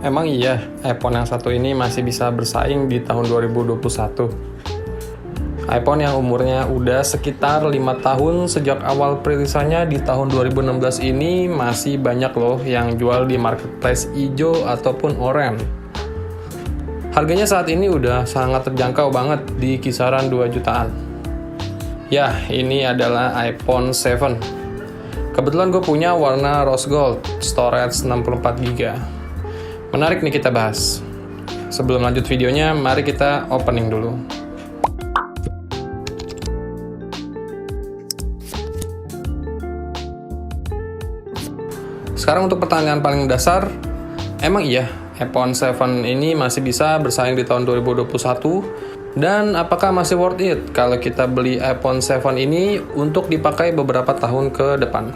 Emang iya, iPhone yang satu ini masih bisa bersaing di tahun 2021. iPhone yang umurnya udah sekitar 5 tahun sejak awal perilisannya di tahun 2016 ini masih banyak loh yang jual di marketplace hijau ataupun oranye. Harganya saat ini udah sangat terjangkau banget di kisaran 2 jutaan. Ya, ini adalah iPhone 7. Kebetulan gue punya warna rose gold, storage 64GB. Menarik nih kita bahas. Sebelum lanjut videonya, mari kita opening dulu. Sekarang untuk pertanyaan paling dasar, emang iya iPhone 7 ini masih bisa bersaing di tahun 2021? Dan apakah masih worth it kalau kita beli iPhone 7 ini untuk dipakai beberapa tahun ke depan?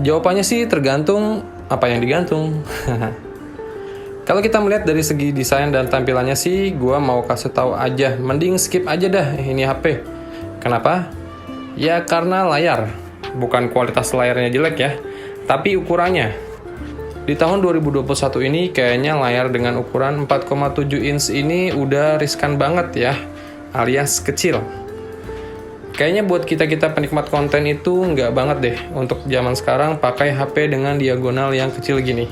Jawabannya sih tergantung apa yang digantung. Kalau kita melihat dari segi desain dan tampilannya sih, gua mau kasih tahu aja, mending skip aja dah ini HP. Kenapa? Ya karena layar, bukan kualitas layarnya jelek ya, tapi ukurannya. Di tahun 2021 ini kayaknya layar dengan ukuran 4,7 inch ini udah riskan banget ya, alias kecil. Kayaknya buat kita-kita penikmat konten itu nggak banget deh untuk zaman sekarang pakai HP dengan diagonal yang kecil gini.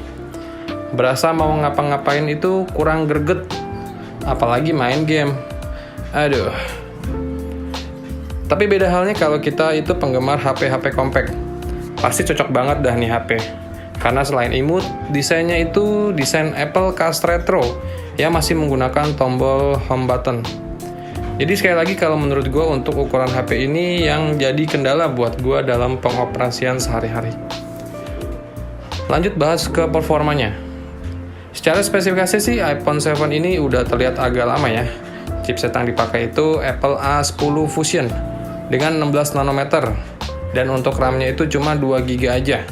Berasa mau ngapa-ngapain itu kurang greget, apalagi main game. Aduh. Tapi beda halnya kalau kita itu penggemar HP-HP compact. Pasti cocok banget dah nih HP. Karena selain imut, desainnya itu desain Apple Cast Retro yang masih menggunakan tombol home button. Jadi sekali lagi kalau menurut gue untuk ukuran HP ini yang jadi kendala buat gue dalam pengoperasian sehari-hari. Lanjut bahas ke performanya. Secara spesifikasi sih iPhone 7 ini udah terlihat agak lama ya. Chipset yang dipakai itu Apple A10 Fusion dengan 16 nanometer. Dan untuk RAM-nya itu cuma 2GB aja.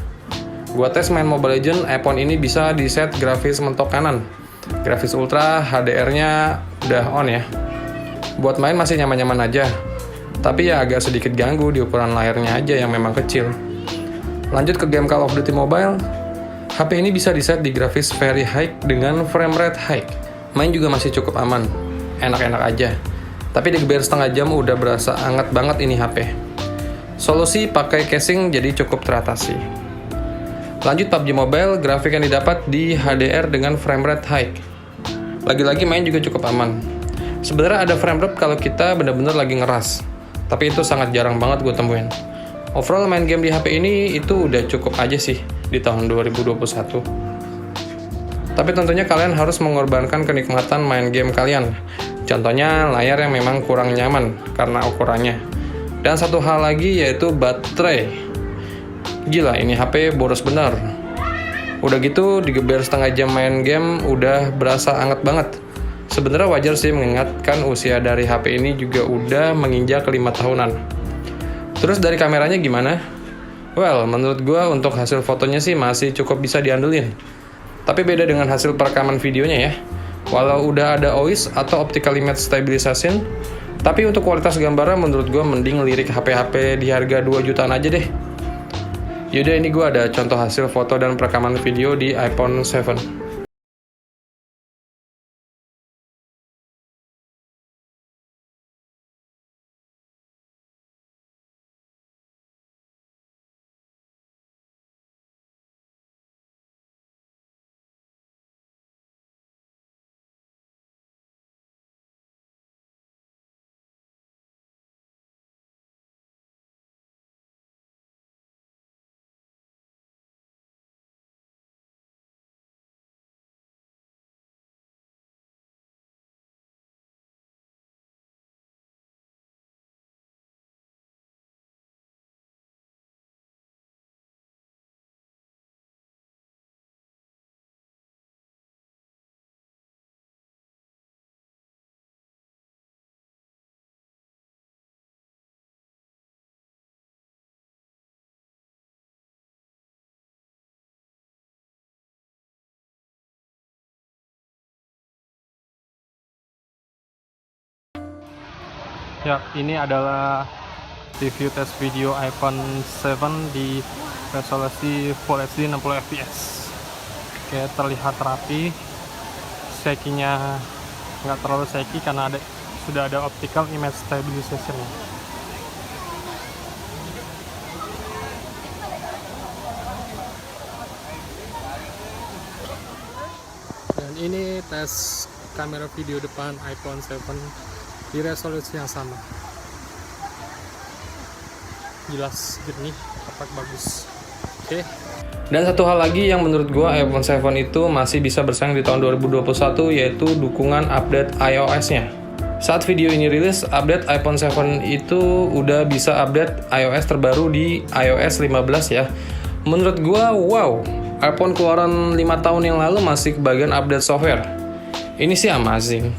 Gua tes main Mobile Legends, iPhone ini bisa di set grafis mentok kanan. Grafis ultra, HDR-nya udah on ya. Buat main masih nyaman-nyaman aja. Tapi ya agak sedikit ganggu di ukuran layarnya aja yang memang kecil. Lanjut ke game Call of Duty Mobile. HP ini bisa di set di grafis very high dengan frame rate high. Main juga masih cukup aman. Enak-enak aja. Tapi digeber setengah jam udah berasa hangat banget ini HP. Solusi pakai casing jadi cukup teratasi. Lanjut PUBG Mobile, grafik yang didapat di HDR dengan frame rate high. Lagi-lagi main juga cukup aman. Sebenarnya ada frame drop kalau kita benar-benar lagi ngeras. Tapi itu sangat jarang banget gue temuin. Overall main game di HP ini itu udah cukup aja sih di tahun 2021. Tapi tentunya kalian harus mengorbankan kenikmatan main game kalian. Contohnya layar yang memang kurang nyaman karena ukurannya. Dan satu hal lagi yaitu baterai. Gila, ini HP boros bener. Udah gitu digeber setengah jam main game udah berasa hangat banget. Sebenarnya wajar sih mengingatkan usia dari HP ini juga udah menginjak 5 tahunan. Terus dari kameranya gimana? Well, menurut gue untuk hasil fotonya sih masih cukup bisa diandelin. Tapi beda dengan hasil perekaman videonya ya. Walau udah ada OIS atau Optical Image Stabilization, tapi untuk kualitas gambarnya menurut gue mending lirik HP-HP di harga 2 jutaan aja deh. Yaudah, ini gue ada contoh hasil foto dan perekaman video di iPhone 7. Ya, ini adalah review tes video iPhone 7 di resolusi Full HD 60 fps. kayak terlihat rapi. Shaky-nya nggak terlalu shaky karena sudah ada optical image stabilization. Dan ini tes kamera video depan iPhone 7 di resolusi yang sama. Jelas, jernih, tampak bagus. Oke. Dan satu hal lagi yang menurut gua iPhone 7 itu masih bisa bersaing di tahun 2021, yaitu dukungan update iOS-nya. Saat video ini rilis, update iPhone 7 itu udah bisa update iOS terbaru di iOS 15 ya. Menurut gua, wow, iPhone keluaran 5 tahun yang lalu masih kebagian update software. Ini sih amazing.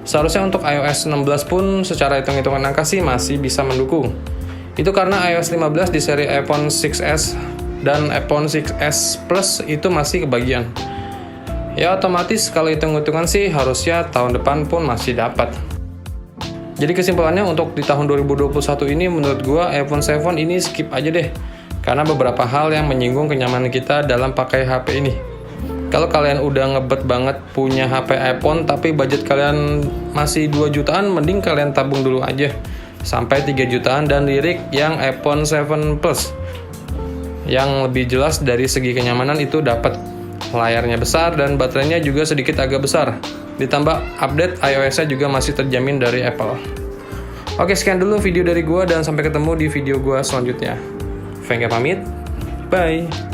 Seharusnya untuk iOS 16 pun secara hitung-hitungan angka sih masih bisa mendukung. Itu karena iOS 15 di seri iPhone 6s dan iPhone 6s Plus itu masih kebagian. Ya otomatis kalau hitung-hitungan sih harusnya tahun depan pun masih dapat. Jadi kesimpulannya untuk di tahun 2021 ini menurut gua iPhone 7 ini skip aja deh. Karena beberapa hal yang menyinggung kenyamanan kita dalam pakai HP ini. Kalau kalian udah ngebet banget punya HP iPhone tapi budget kalian masih 2 jutaan, mending kalian tabung dulu aja sampai 3 jutaan dan lirik yang iPhone 7 Plus. Yang lebih jelas dari segi kenyamanan itu dapat. Layarnya besar dan baterainya juga sedikit agak besar. Ditambah update iOS-nya juga masih terjamin dari Apple. Oke, sekian dulu video dari gua dan sampai ketemu di video gua selanjutnya. Venga pamit. Bye.